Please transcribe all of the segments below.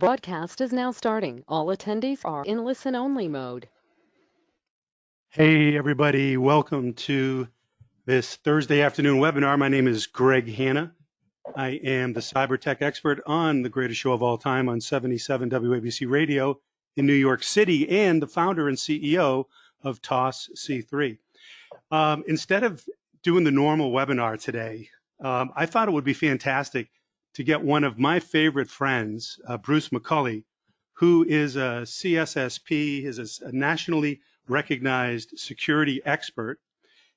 Broadcast is now starting. All attendees are in listen-only mode. Hey, everybody. Welcome to this Thursday afternoon webinar. My name is Greg Hanna. I am the cyber tech expert on the greatest show of all time on 77 WABC Radio in New York City and the founder and CEO of TOS C3. Instead of doing the normal webinar today, I thought it would be fantastic to get one of my favorite friends, Bruce McCulley, who is a CSSP, is a nationally recognized security expert.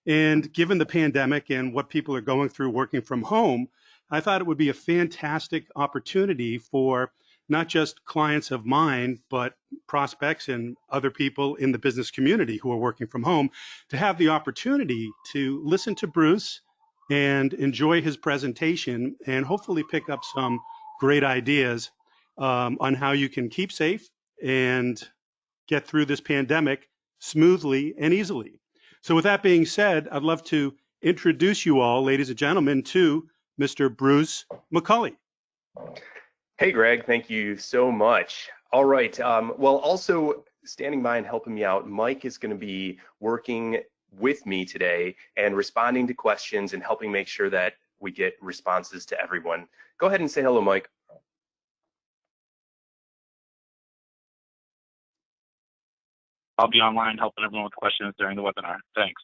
And given the pandemic and what people are going through working from home, I thought it would be a fantastic opportunity for not just clients of mine, but prospects and other people in the business community who are working from home to have the opportunity to listen to Bruce and enjoy his presentation and hopefully pick up some great ideas on how you can keep safe and get through this pandemic smoothly and easily. So with that being said, I'd love to introduce you all, ladies and gentlemen, to Mr. Bruce McCulley. Hey, Greg, thank you so much. All right, well, also standing by and helping me out, Mike is going to be working with me today and responding to questions and helping make sure that we get responses to everyone. Go ahead and say hello, Mike. I'll be online helping everyone with questions during the webinar. Thanks.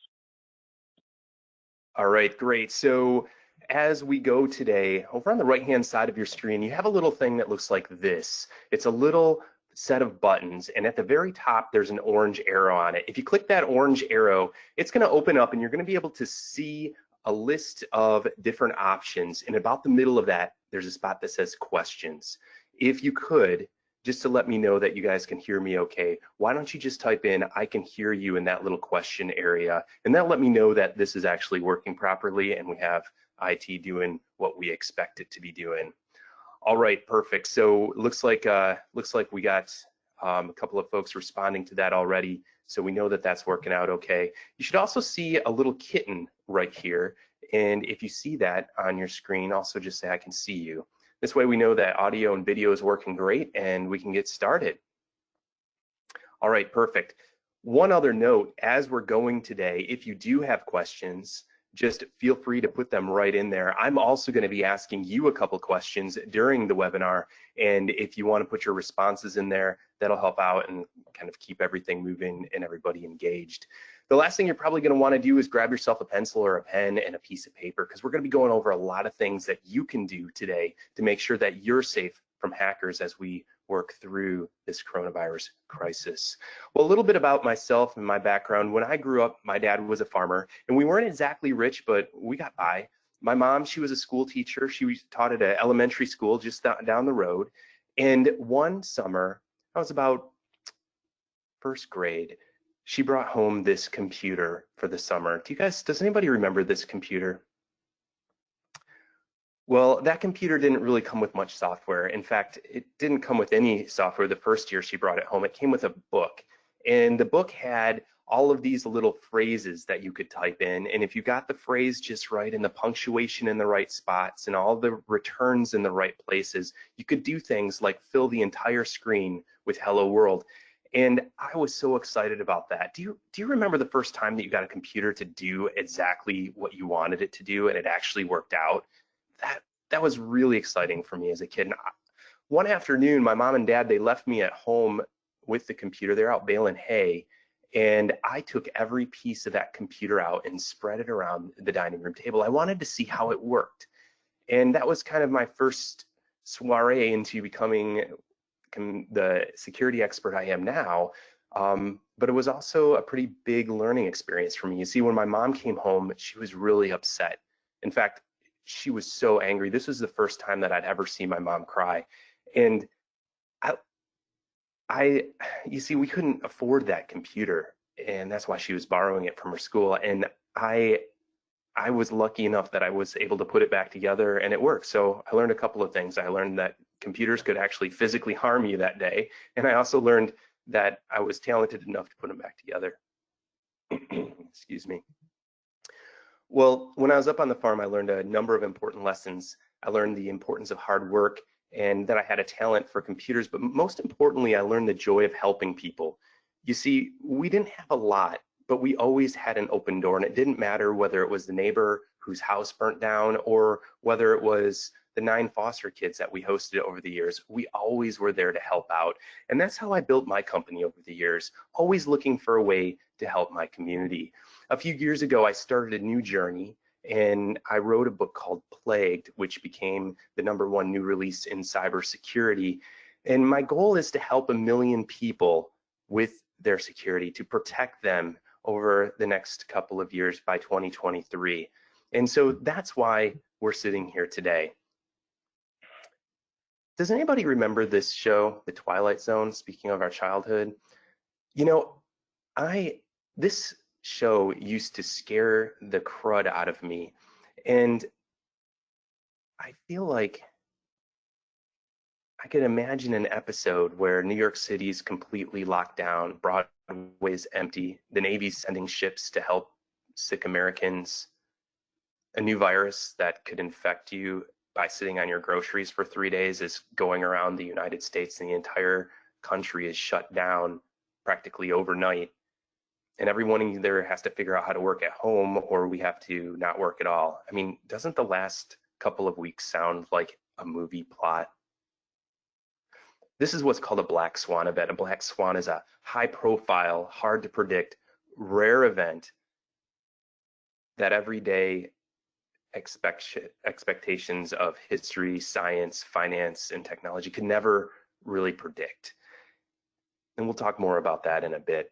All right, great. So as we go today, over on the right-hand side of your screen, you have a little thing that looks like this. It's a little set of buttons, and at the very top, there's an orange arrow on it. If you click that orange arrow, it's going to open up, and you're going to be able to see a list of different options. And about the middle of that, there's a spot that says questions. If you could, just to let me know that you guys can hear me okay, why don't you just type in, I can hear you in that little question area, and that'll let me know that this is actually working properly and we have IT doing what we expect it to be doing. All right, perfect. So looks like we got a couple of folks responding to that already, so we know that that's working out okay. You should also see a little kitten right here, and if you see that on your screen, also just say I can see you. This way we know that audio and video is working great and we can get started. All right, perfect. One other note, as we're going today, if you do have questions, just feel free to put them right in there. I'm also going to be asking you a couple questions during the webinar, and if you want to put your responses in there, that'll help out and kind of keep everything moving and everybody engaged. The last thing you're probably going to want to do is grab yourself a pencil or a pen and a piece of paper, because we're going to be going over a lot of things that you can do today to make sure that you're safe from hackers as we work through this coronavirus crisis. Well, a little bit about myself and my background. When I grew up, my dad was a farmer, and we weren't exactly rich, but we got by. My mom, she was a school teacher. She taught at an elementary school just down the road. And one summer, I was about first grade, she brought home this computer for the summer. Does anybody remember this computer? Well, that computer didn't really come with much software. In fact, it didn't come with any software the first year she brought it home. It came with a book, and the book had all of these little phrases that you could type in. And if you got the phrase just right and the punctuation in the right spots and all the returns in the right places, you could do things like fill the entire screen with Hello World. And I was so excited about that. Do you remember the first time that you got a computer to do exactly what you wanted it to do and it actually worked out? That was really exciting for me as a kid. And one afternoon, my mom and dad, they left me at home with the computer. They're out baling hay, and I took every piece of that computer out and spread it around the dining room table. I wanted to see how it worked, and that was kind of my first soiree into becoming the security expert I am now. But it was also a pretty big learning experience for me. You see, when my mom came home, she was really upset. In fact, she was so angry. This was the first time that I'd ever seen my mom cry. And you see, we couldn't afford that computer, and that's why she was borrowing it from her school. And I was lucky enough that I was able to put it back together and it worked. So I learned a couple of things. I learned that computers could actually physically harm you that day. And I also learned that I was talented enough to put them back together. Excuse me. Well, when I was up on the farm, I learned a number of important lessons. I learned the importance of hard work and that I had a talent for computers, but most importantly, I learned the joy of helping people. You see, we didn't have a lot, but we always had an open door, and it didn't matter whether it was the neighbor whose house burnt down or whether it was the 9 foster kids that we hosted over the years. We always were there to help out. And that's how I built my company over the years, always looking for a way to help my community. A few years ago, I started a new journey, and I wrote a book called Plagued, which became the #1 new release in cybersecurity. And my goal is to help 1 million people with their security, to protect them over the next couple of years by 2023. And so that's why we're sitting here today. Does anybody remember this show, The Twilight Zone, speaking of our childhood? You know, this show used to scare the crud out of me. And I feel like I could imagine an episode where New York City's completely locked down, Broadway's empty, the Navy's sending ships to help sick Americans, a new virus that could infect you by sitting on your groceries for 3 days is going around the United States, and the entire country is shut down practically overnight. And everyone either has to figure out how to work at home or we have to not work at all. I mean, doesn't the last couple of weeks sound like a movie plot? This is what's called a black swan event. A black swan is a high profile, hard to predict, rare event that everyday expectations of history, science, finance, and technology could never really predict. And we'll talk more about that in a bit.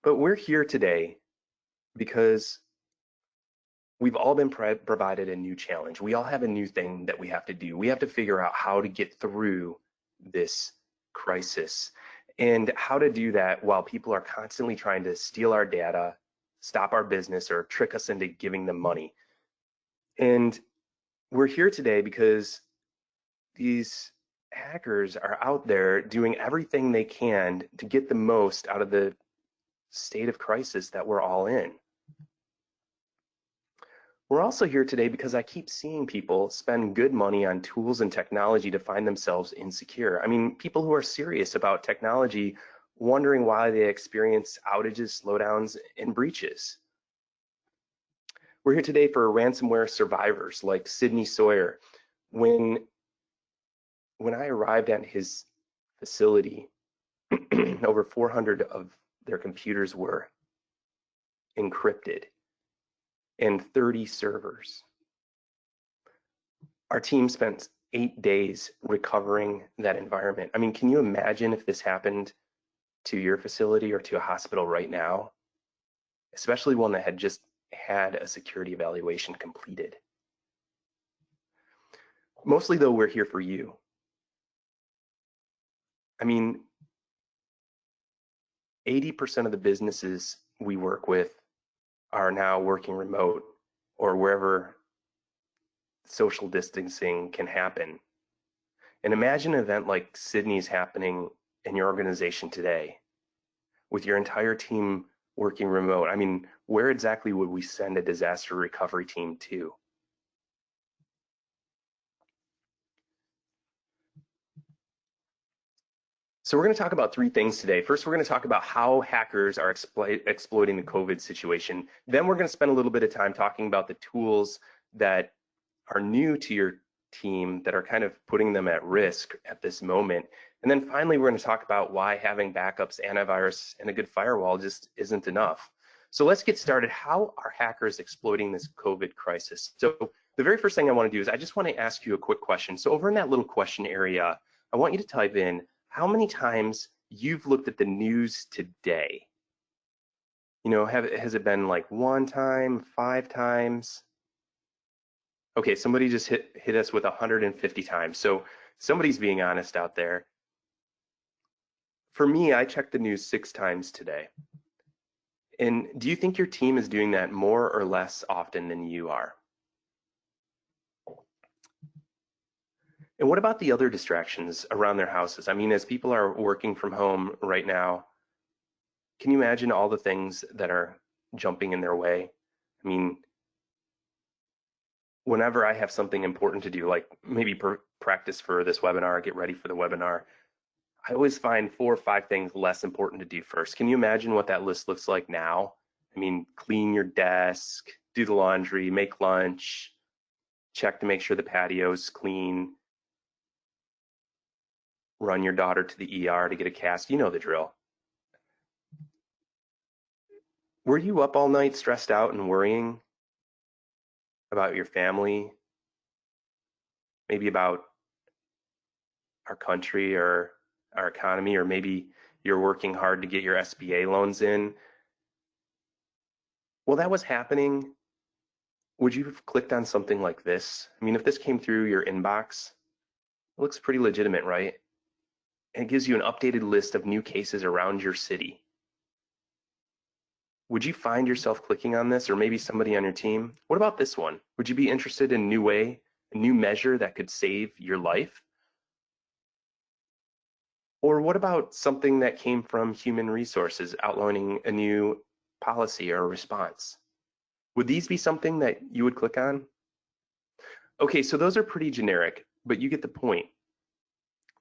But we're here today because we've all been provided a new challenge. We all have a new thing that we have to do. We have to figure out how to get through this crisis and how to do that while people are constantly trying to steal our data, stop our business, or trick us into giving them money. And we're here today because these hackers are out there doing everything they can to get the most out of the state of crisis that we're all in. We're also here today because I keep seeing people spend good money on tools and technology to find themselves insecure. I mean, people who are serious about technology wondering why they experience outages, slowdowns, and breaches. We're here today for ransomware survivors like Sydney Sawyer. When I arrived at his facility, over 400 of their computers were encrypted and 30 servers. Our team spent 8 days recovering that environment. I mean, can you imagine if this happened to your facility or to a hospital right now? Especially one that had just had a security evaluation completed. Mostly though, we're here for you. I mean, 80% of the businesses we work with are now working remote or wherever social distancing can happen. And imagine an event like Sydney's happening in your organization today with your entire team working remote. I mean, where exactly would we send a disaster recovery team to? So we're going to talk about 3 things today. First, we're going to talk about how hackers are exploiting the COVID situation. Then we're going to spend a little bit of time talking about the tools that are new to your team that are kind of putting them at risk at this moment. And then finally, we're going to talk about why having backups, antivirus, and a good firewall just isn't enough. So let's get started. How are hackers exploiting this COVID crisis? So the very first thing I want to do is I just want to ask you a quick question. So over in that little question area, I want you to type in how many times you've looked at the news today. You know, has it been like 1 time, 5 times? Okay, somebody just hit us with 150 times. So somebody's being honest out there. For me, I checked the news 6 times today. And do you think your team is doing that more or less often than you are? And what about the other distractions around their houses? I mean, as people are working from home right now, can you imagine all the things that are jumping in their way? I mean, whenever I have something important to do, like maybe practice for this webinar, get ready for the webinar, I always find 4 or 5 things less important to do first. Can you imagine what that list looks like now? I mean, clean your desk, do the laundry, make lunch, check to make sure the patio's clean, run your daughter to the ER to get a cast. You know the drill. Were you up all night stressed out and worrying about your family, maybe about our country or our economy, or maybe you're working hard to get your SBA loans in? Well, that was happening. Would you have clicked on something like this? I mean, if this came through your inbox, it looks pretty legitimate, right? And it gives you an updated list of new cases around your city. Would you find yourself clicking on this, or maybe somebody on your team? What about this one? Would you be interested in a new measure that could save your life? Or what about something that came from human resources outlining a new policy or response? Would these be something that you would click on? Okay, so those are pretty generic, but you get the point.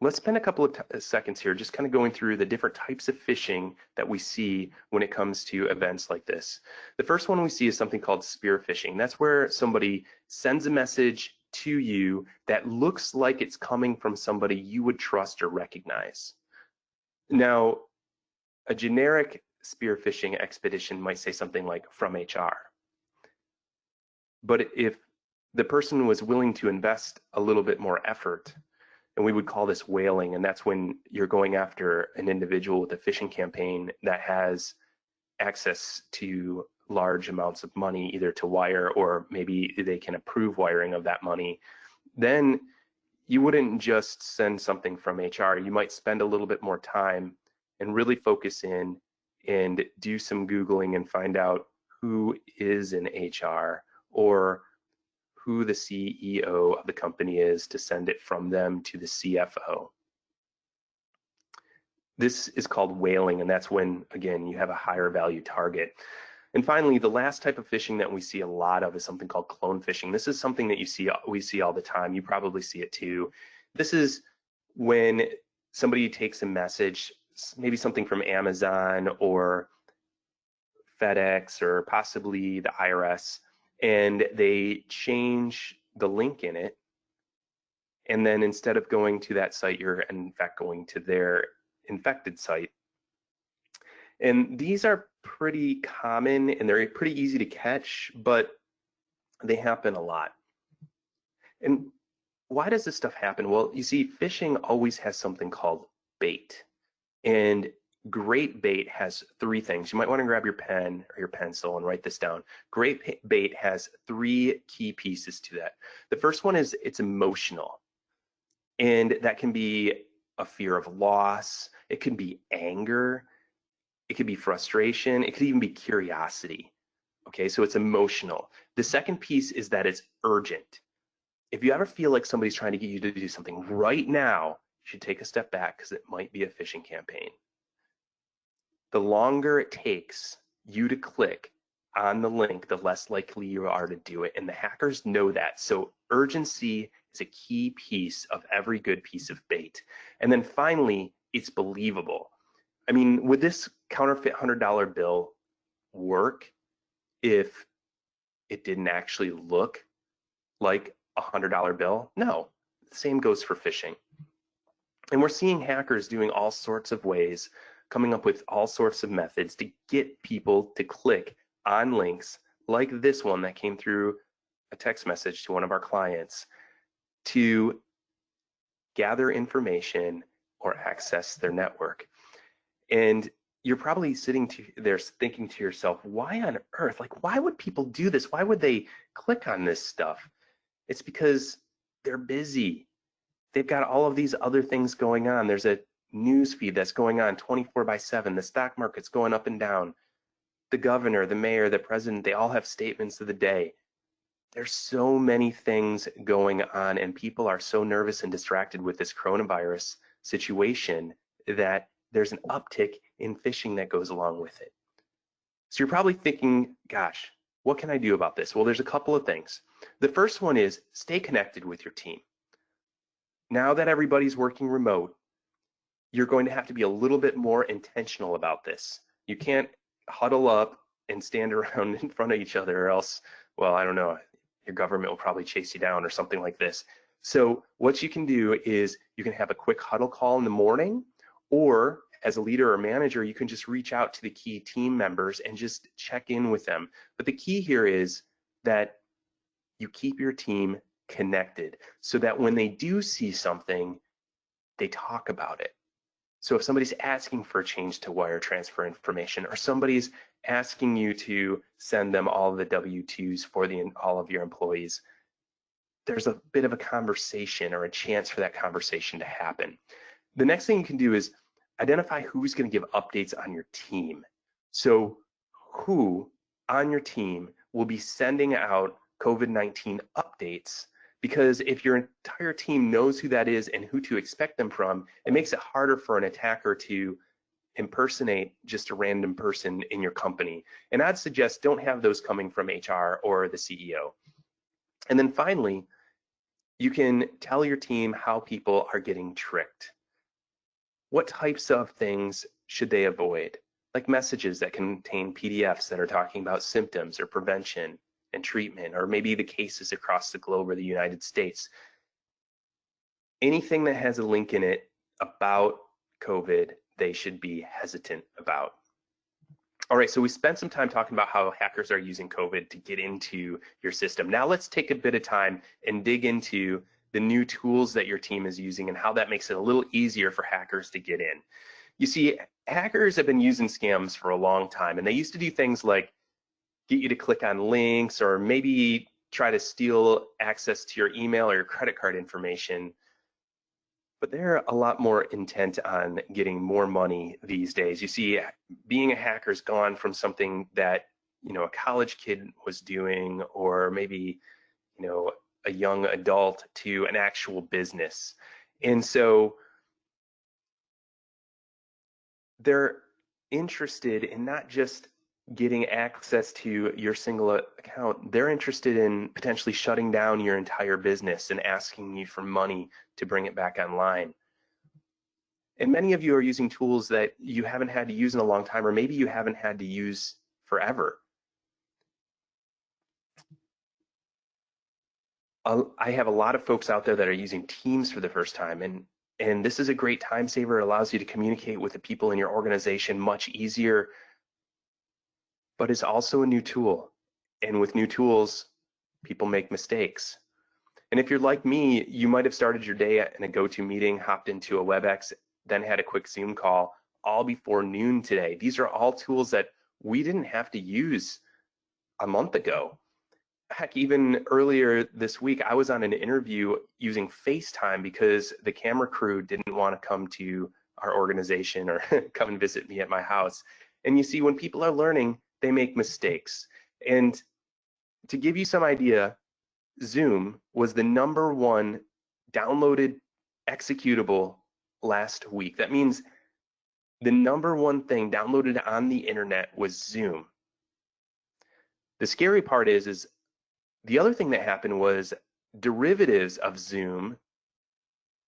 Let's spend a couple of seconds here just kind of going through the different types of phishing that we see when it comes to events like this. The first one we see is something called spear phishing. That's where somebody sends a message to you that looks like it's coming from somebody you would trust or recognize. Now, a generic spear phishing expedition might say something like from HR. But if the person was willing to invest a little bit more effort, and we would call this whaling, and that's when you're going after an individual with a phishing campaign that has access to large amounts of money, either to wire or maybe they can approve wiring of that money, then you wouldn't just send something from HR. You might spend a little bit more time and really focus in and do some Googling and find out who is in HR or who the CEO of the company is to send it from them to the CFO. This is called whaling, and that's when, again, you have a higher value target. And finally, the last type of phishing that we see a lot of is something called clone phishing. This is something that we see all the time. You probably see it too. This is when somebody takes a message, maybe something from Amazon or FedEx or possibly the IRS, and they change the link in it. And then instead of going to that site, you're in fact going to their infected site. And these are pretty common and they're pretty easy to catch, but they happen a lot. And why does this stuff happen? Well, you see, phishing always has something called bait. And great bait has 3 things. You might want to grab your pen or your pencil and write this down. Great bait has 3 key pieces to that. The first one is it's emotional. And that can be a fear of loss. It can be anger. It could be frustration. It could even be curiosity. Okay, so it's emotional. The second piece is that it's urgent. If you ever feel like somebody's trying to get you to do something right now, you should take a step back because it might be a phishing campaign. The longer it takes you to click on the link, the less likely you are to do it. And the hackers know that. So urgency is a key piece of every good piece of bait. And then finally, it's believable. I mean, would this counterfeit $100 bill work if it didn't actually look like a $100 bill? No, the same goes for phishing. And we're seeing hackers doing all sorts of ways, coming up with all sorts of methods to get people to click on links like this one that came through a text message to one of our clients to gather information or access their network. And you're probably sitting there thinking to yourself, why on earth? Like, why would people do this? Why would they click on this stuff? It's because they're busy. They've got all of these other things going on. There's a news feed that's going on 24/7. The stock market's going up and down. The governor, the mayor, the president, they all have statements of the day. There's so many things going on, and people are so nervous and distracted with this coronavirus situation that there's an uptick in phishing that goes along with it. So you're probably thinking, gosh, what can I do about this? Well, there's a couple of things. The first one is stay connected with your team. Now that everybody's working remote, you're going to have to be a little bit more intentional about this. You can't huddle up and stand around in front of each other, or else, well, I don't know, your government will probably chase you down or something like this. So what you can do is you can have a quick huddle call in the morning, or as a leader or manager, you can just reach out to the key team members and just check in with them. But the key here is that you keep your team connected so that when they do see something, they talk about it. So if somebody's asking for a change to wire transfer information, or somebody's asking you to send them all the W-2s for all of your employees, there's a bit of a conversation or a chance for that conversation to happen. The next thing you can do is identify who's going to give updates on your team. So who on your team will be sending out COVID-19 updates? Because if your entire team knows who that is and who to expect them from, it makes it harder for an attacker to impersonate just a random person in your company. And I'd suggest don't have those coming from HR or the CEO. And then finally, you can tell your team how people are getting tricked. What types of things should they avoid? Like messages that contain PDFs that are talking about symptoms or prevention and treatment, or maybe the cases across the globe or the United States. Anything that has a link in it about COVID, they should be hesitant about. All right, so we spent some time talking about how hackers are using COVID to get into your system. Now let's take a bit of time and dig into the new tools that your team is using and how that makes it a little easier for hackers to get in. You see, hackers have been using scams for a long time, and they used to do things like get you to click on links, or maybe try to steal access to your email or your credit card information. But they're a lot more intent on getting more money these days. You see, being a hacker's gone from something that, a college kid was doing, or maybe, a young adult, to an actual business. And so they're interested in not just getting access to your single account, they're interested in potentially shutting down your entire business and asking you for money to bring it back online. And many of you are using tools that you haven't had to use in a long time, or maybe you haven't had to use forever. I have a lot of folks out there that are using Teams for the first time, and this is a great time saver. It allows you to communicate with the people in your organization much easier, but it's also a new tool. And with new tools, people make mistakes. And if you're like me, you might have started your day in a GoToMeeting, hopped into a WebEx, then had a quick Zoom call all before noon today. These are all tools that we didn't have to use a month ago. Heck, even earlier this week, I was on an interview using FaceTime because the camera crew didn't want to come to our organization or come and visit me at my house. And you see, when people are learning, they make mistakes. And to give you some idea, Zoom was the #1 downloaded executable last week. That means the #1 thing downloaded on the internet was Zoom. The scary part is the other thing that happened was derivatives of Zoom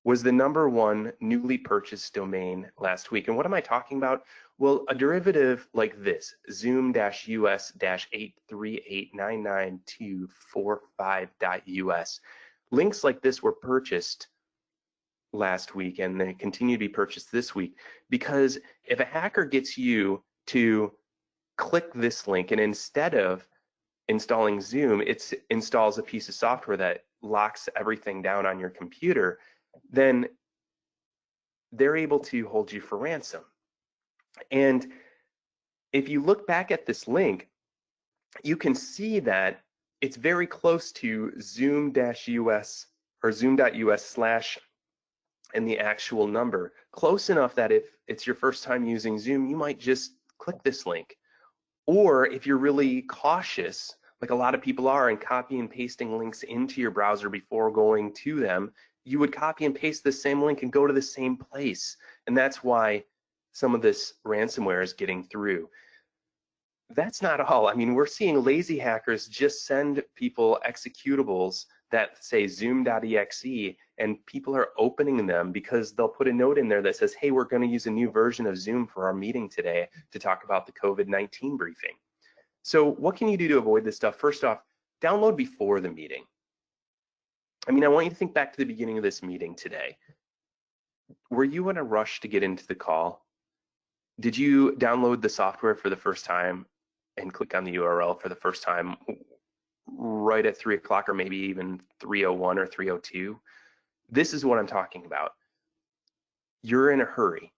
was the #1 newly purchased domain last week. And what am I talking about? Well, a derivative like this, zoom-us-838999245.us. Links like this were purchased last week, and they continue to be purchased this week, because if a hacker gets you to click this link, and instead of installing Zoom, it installs a piece of software that locks everything down on your computer, then they're able to hold you for ransom. And if you look back at this link, you can see that it's very close to zoom-us or zoom.us/ and the actual number. Close enough that if it's your first time using Zoom, you might just click this link. Or if you're really cautious, like a lot of people are, and copy and pasting links into your browser before going to them, you would copy and paste the same link and go to the same place. And that's why some of this ransomware is getting through. That's not all. I mean, we're seeing lazy hackers just send people executables that say zoom.exe, and people are opening them because they'll put a note in there that says, hey, we're going to use a new version of Zoom for our meeting today to talk about the COVID-19 briefing. So what can you do to avoid this stuff? First off, download before the meeting. I mean, I want you to think back to the beginning of this meeting today. Were you in a rush to get into the call? Did you download the software for the first time and click on the URL for the first time right at 3 o'clock or maybe even 3:01 or 3:02? This is what I'm talking about. You're in a hurry.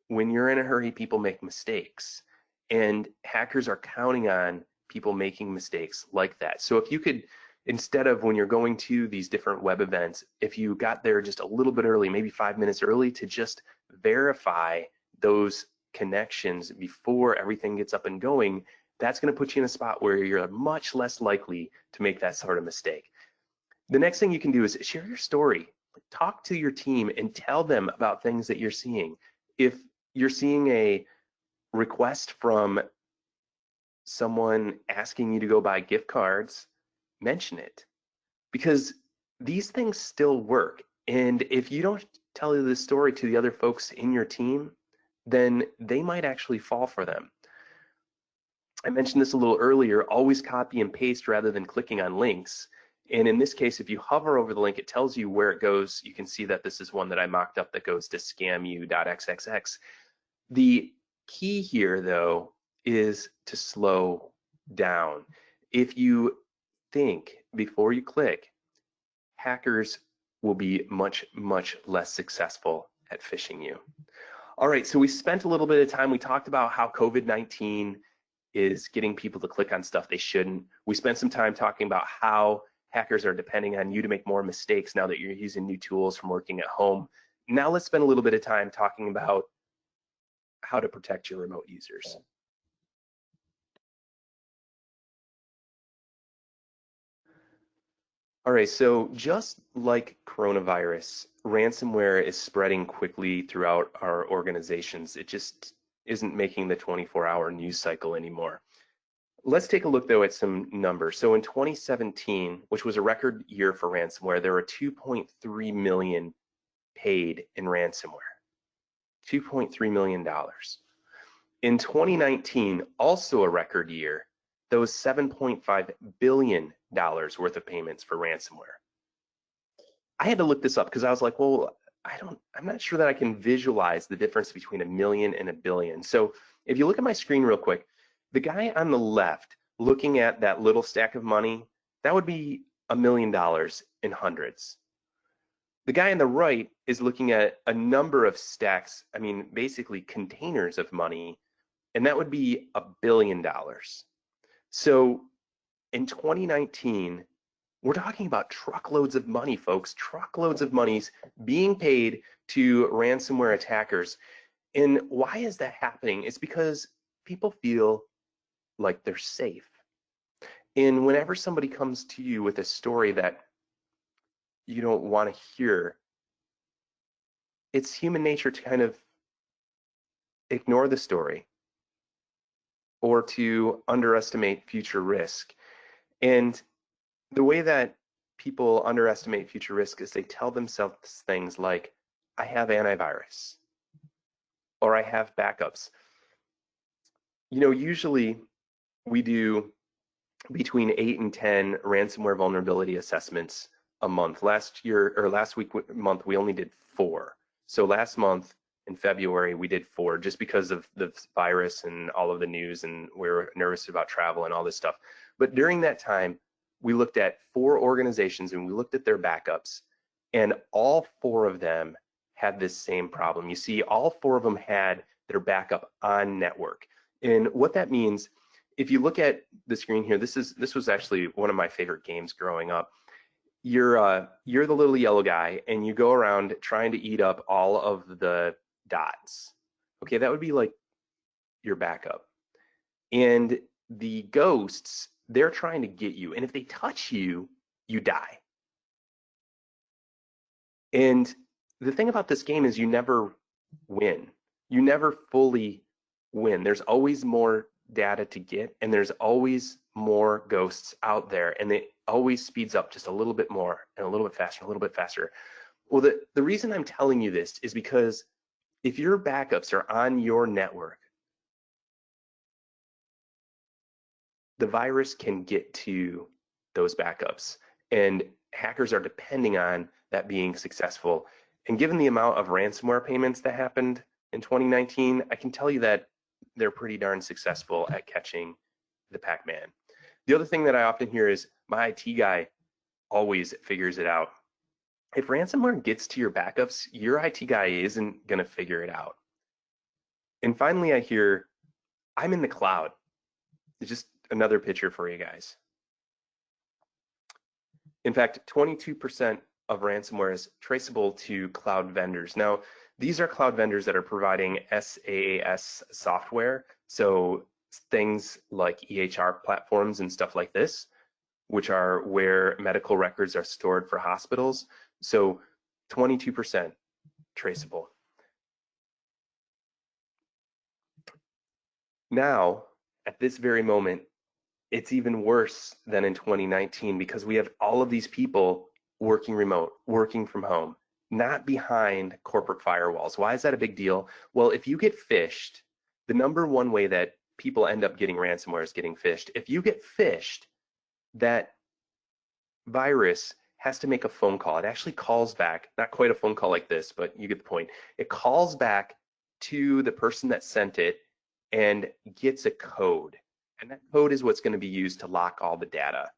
When you're in a hurry, people make mistakes, and hackers are counting on people making mistakes like that. So if you could, instead of when you're going to these different web events, if you got there just a little bit early, maybe 5 minutes early, to just verify those connections before everything gets up and going, that's going to put you in a spot where you're much less likely to make that sort of mistake. The next thing you can do is share your story. Talk to your team and tell them about things that you're seeing. If you're seeing a request from someone asking you to go buy gift cards, mention it, because these things still work. And if you don't tell this story to the other folks in your team, then they might actually fall for them. I mentioned this a little earlier, always copy and paste rather than clicking on links. And in this case, if you hover over the link, it tells you where it goes. You can see that this is one that I mocked up that goes to scamu.xxx. The key here, though, is to slow down. If you think before you click, hackers will be much, much less successful at phishing you. All right, so we spent a little bit of time. We talked about how COVID-19 is getting people to click on stuff they shouldn't. We spent some time talking about how hackers are depending on you to make more mistakes now that you're using new tools from working at home. Now let's spend a little bit of time talking about how to protect your remote users. All right, so just like coronavirus, ransomware is spreading quickly throughout our organizations. It just isn't making the 24-hour news cycle anymore. Let's take a look, though, at some numbers. So in 2017, which was a record year for ransomware, there were 2.3 million paid in ransomware. $2.3 million. In 2019, also a record year, there was $7.5 billion worth of payments for ransomware. I had to look this up because I was like, well, I'm not sure that I can visualize the difference between a million and a billion. So if you look at my screen real quick, the guy on the left looking at that little stack of money, that would be $1 million in hundreds. The guy on the right is looking at a number of stacks, I mean, basically containers of money, and that would be $1 billion. So in 2019, we're talking about truckloads of money, folks, truckloads of monies being paid to ransomware attackers. And why is that happening? It's because people feel like they're safe. And whenever somebody comes to you with a story that you don't want to hear, it's human nature to kind of ignore the story or to underestimate future risk. And the way that people underestimate future risk is they tell themselves things like, I have antivirus, or I have backups. You know, usually we do between 8 and 10 ransomware vulnerability assessments a month. Last month, we only did 4. So last month in February, we did 4 just because of the virus and all of the news, and we were nervous about travel and all this stuff. But during that time, we looked at 4 organizations and we looked at their backups, and all 4 of them had this same problem. You see, all 4 of them had their backup on network. And what that means, if you look at the screen here, this was actually one of my favorite games growing up. You're the little yellow guy, and you go around trying to eat up all of the dots. Okay, that would be like your backup. And the ghosts, they're trying to get you, and if they touch you, you die. And the thing about this game is you never win. You never fully win. There's always more data to get, and there's always more ghosts out there, and it always speeds up just a little bit more and a little bit faster, a little bit faster. Well, the reason I'm telling you this is because if your backups are on your network, the virus can get to those backups, and hackers are depending on that being successful. And given the amount of ransomware payments that happened in 2019, I can tell you that they're pretty darn successful at catching the Pac-Man. The other thing that I often hear is my IT guy always figures it out. If ransomware gets to your backups, your IT guy isn't going to figure it out. And finally, I hear, I'm in the cloud. It's just another picture for you guys. In fact, 22% of ransomware is traceable to cloud vendors. Now, these are cloud vendors that are providing SaaS software. So things like EHR platforms and stuff like this, which are where medical records are stored for hospitals. So 22% traceable. Now, at this very moment, it's even worse than in 2019 because we have all of these people working remote, working from home, not behind corporate firewalls. Why is that a big deal? Well, if you get phished, the number one way that people end up getting ransomware is getting phished. If you get phished, that virus has to make a phone call. It actually calls back, not quite a phone call like this, but you get the point. It calls back to the person that sent it and gets a code. And that code is what's going to be used to lock all the data.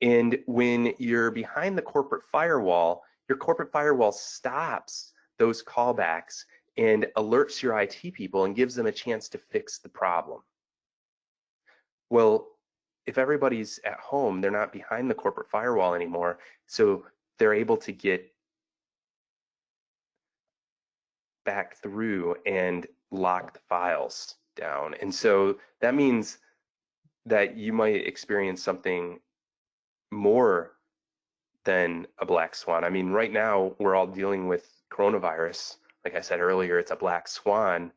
And when you're behind the corporate firewall, your corporate firewall stops those callbacks and alerts your IT people and gives them a chance to fix the problem. Well, if everybody's at home, they're not behind the corporate firewall anymore, so they're able to get back through and lock the files down. And so that means that you might experience something more than a black swan. I mean, right now we're all dealing with coronavirus. Like I said earlier, it's a black swan.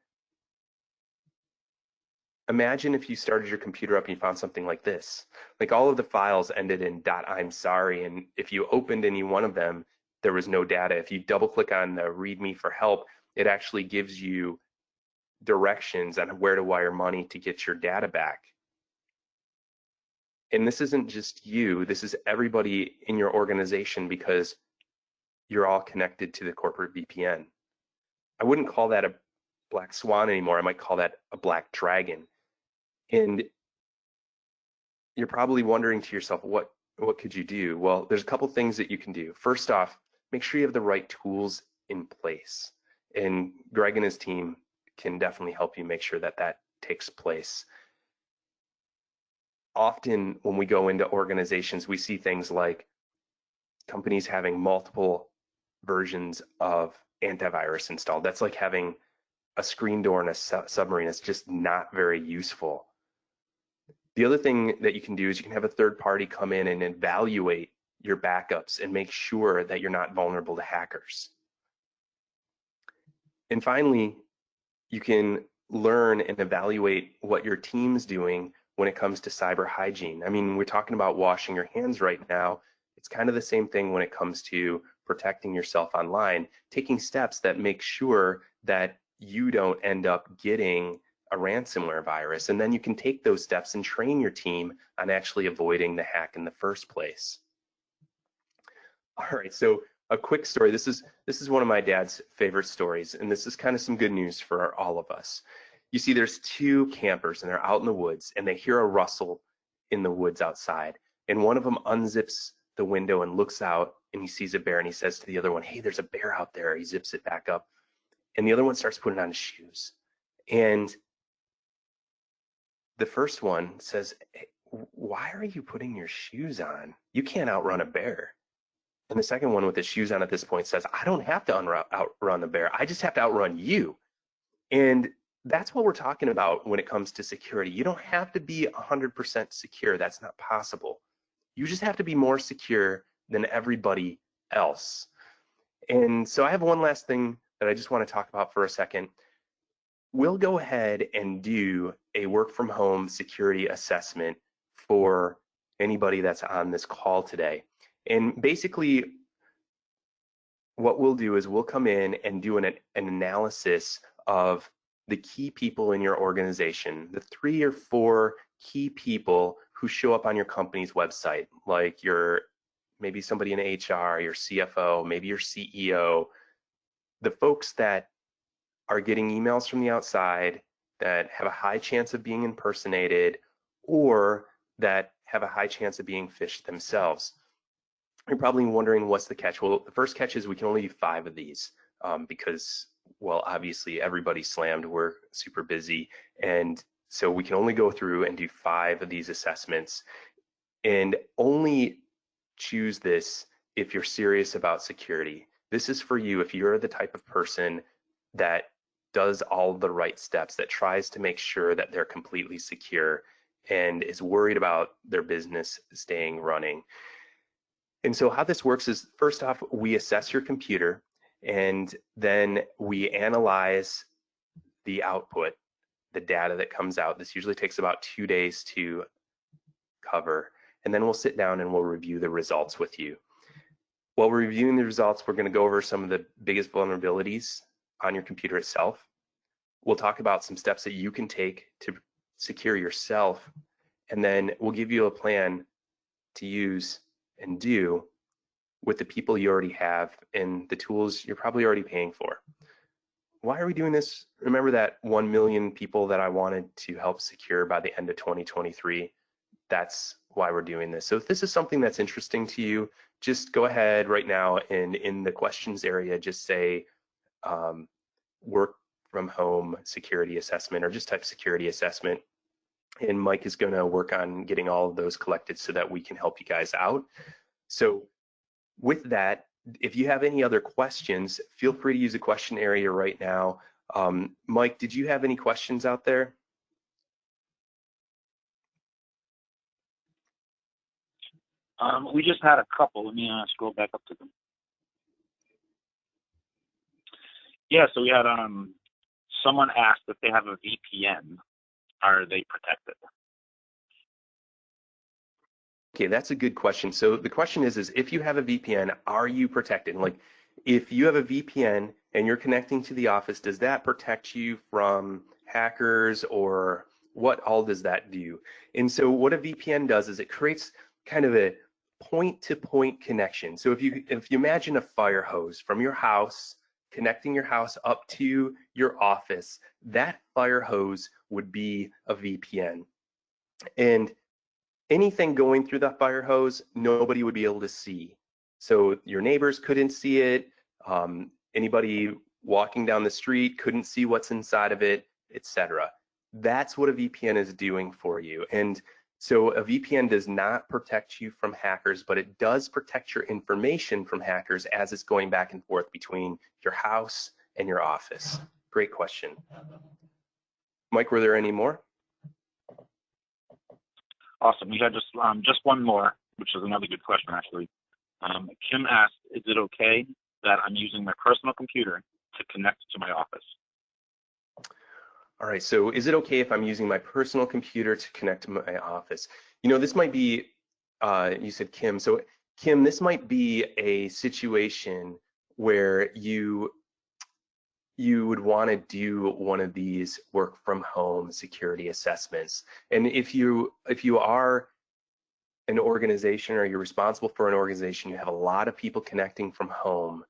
Imagine if you started your computer up and you found something like this. Like all of the files ended in .I'm sorry, and if you opened any one of them, there was no data. If you double click on the README for help, it actually gives you directions on where to wire money to get your data back. And this isn't just you, this is everybody in your organization because you're all connected to the corporate VPN. I wouldn't call that a black swan anymore. I might call that a black dragon. And you're probably wondering to yourself, what could you do? Well, there's a couple things that you can do. First off, make sure you have the right tools in place. And Greg and his team can definitely help you make sure that that takes place. Often when we go into organizations, we see things like companies having multiple versions of antivirus installed. That's like having a screen door in a submarine. It's just not very useful. The other thing that you can do is you can have a third party come in and evaluate your backups and make sure that you're not vulnerable to hackers. And finally, you can learn and evaluate what your team's doing when it comes to cyber hygiene. I mean, we're talking about washing your hands right now. It's kind of the same thing when it comes to protecting yourself online, taking steps that make sure that you don't end up getting a ransomware virus. And then you can take those steps and train your team on actually avoiding the hack in the first place. All right, so a quick story. This is one of my dad's favorite stories, and this is kind of some good news for all of us. You see, there's two campers, and they're out in the woods, and they hear a rustle in the woods outside. And one of them unzips the window and looks out, and he sees a bear, and he says to the other one, "Hey, there's a bear out there." He zips it back up, and the other one starts putting on his shoes. And the first one says, "Hey, why are you putting your shoes on? You can't outrun a bear." And the second one with his shoes on at this point says, "I don't have to outrun the bear. I just have to outrun you." And that's what we're talking about when it comes to security. You don't have to be 100% secure. That's not possible. You just have to be more secure than everybody else. And so I have one last thing that I just want to talk about for a second. We'll go ahead and do a work from home security assessment for anybody that's on this call today. And basically, what we'll do is we'll come in and do an analysis of the key people in your organization, the 3 or 4 key people who show up on your company's website, like maybe somebody in HR, your CFO, maybe your CEO, the folks that are getting emails from the outside that have a high chance of being impersonated or that have a high chance of being phished themselves. You're probably wondering what's the catch. Well, the first catch is we can only do 5 of these because, well, obviously everybody's slammed. We're super busy. And so we can only go through and do 5 of these assessments and only choose this if you're serious about security. This is for you if you're the type of person that does all the right steps, that tries to make sure that they're completely secure and is worried about their business staying running. And so how this works is, first off, we assess your computer and then we analyze the output, the data that comes out. This usually takes about 2 days to cover. And then we'll sit down and we'll review the results with you. While we're reviewing the results, we're going to go over some of the biggest vulnerabilities on your computer itself. We'll talk about some steps that you can take to secure yourself. And then we'll give you a plan to use and do with the people you already have and the tools you're probably already paying for. Why are we doing this? Remember that 1 million people that I wanted to help secure by the end of 2023? That's why we're doing this. So if this is something that's interesting to you, just go ahead right now and in the questions area, just say work from home security assessment, or just type security assessment. And Mike is going to work on getting all of those collected so that we can help you guys out. So with that, if you have any other questions, feel free to use the question area right now. Mike, did you have any questions out there? We just had a couple. Let me scroll back up to them. Yeah, so we had someone asked if they have a VPN, are they protected? Okay, that's a good question. So the question is if you have a VPN, are you protected? Like, if you have a VPN and you're connecting to the office, does that protect you from hackers, or what all does that do? And so what a VPN does is it creates kind of a point-to-point connection. So if you imagine a fire hose from your house connecting your house up to your office, that fire hose would be a VPN. And anything going through that fire hose, nobody would be able to see. So your neighbors couldn't see it. Anybody walking down the street couldn't see what's inside of it, etc. That's what a VPN is doing for you. And so a VPN does not protect you from hackers, but it does protect your information from hackers as it's going back and forth between your house and your office. Great question. Mike, were there any more? Awesome. We had just one more, which is another good question, actually. Kim asked, is it okay that I'm using my personal computer to connect to my office? All right, so is it okay if I'm using my personal computer to connect to my office? You know, this might be, you said Kim. So Kim, this might be a situation where you would want to do one of these work from home security assessments. And if you are an organization, or you're responsible for an organization, you have a lot of people connecting from home,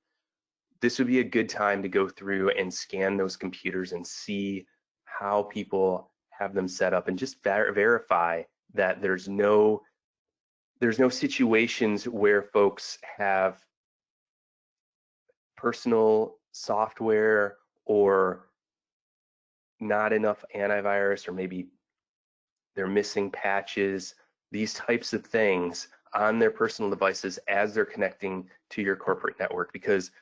this would be a good time to go through and scan those computers and see how people have them set up, and just verify that there's no situations where folks have personal software or not enough antivirus, or maybe they're missing patches, these types of things on their personal devices as they're connecting to your corporate network. Because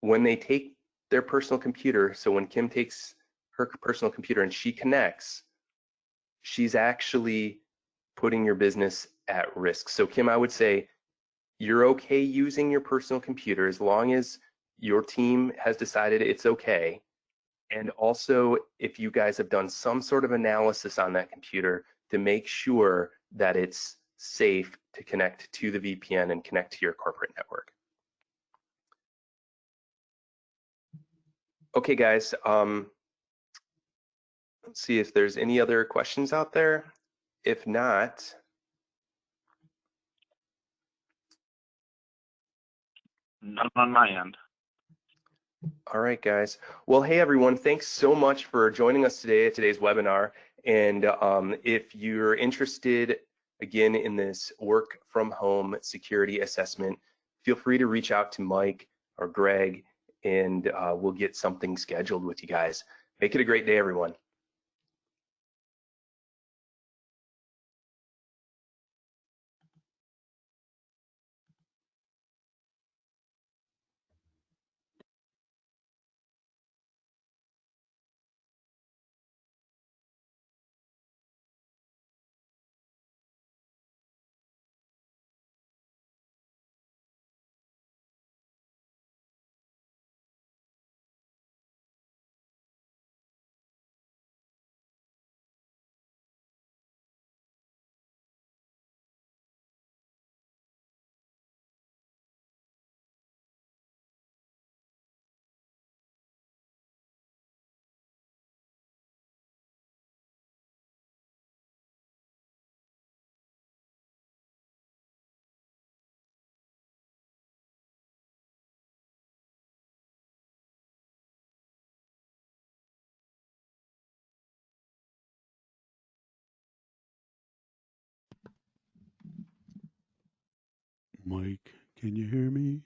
when they take their personal computer, so when Kim takes her personal computer and she connects, she's actually putting your business at risk. So Kim, I would say you're okay using your personal computer as long as your team has decided it's okay. And also, if you guys have done some sort of analysis on that computer to make sure that it's safe to connect to the VPN and connect to your corporate network. Okay, guys. Let's see if there's any other questions out there. If not, None on my end. all right, guys. Well, hey, everyone. Thanks so much for joining us today at today's webinar. And if you're interested, again, in this work from home security assessment, feel free to reach out to Mike or Greg, and we'll get something scheduled with you guys. Make it a great day, everyone. Mike, can you hear me?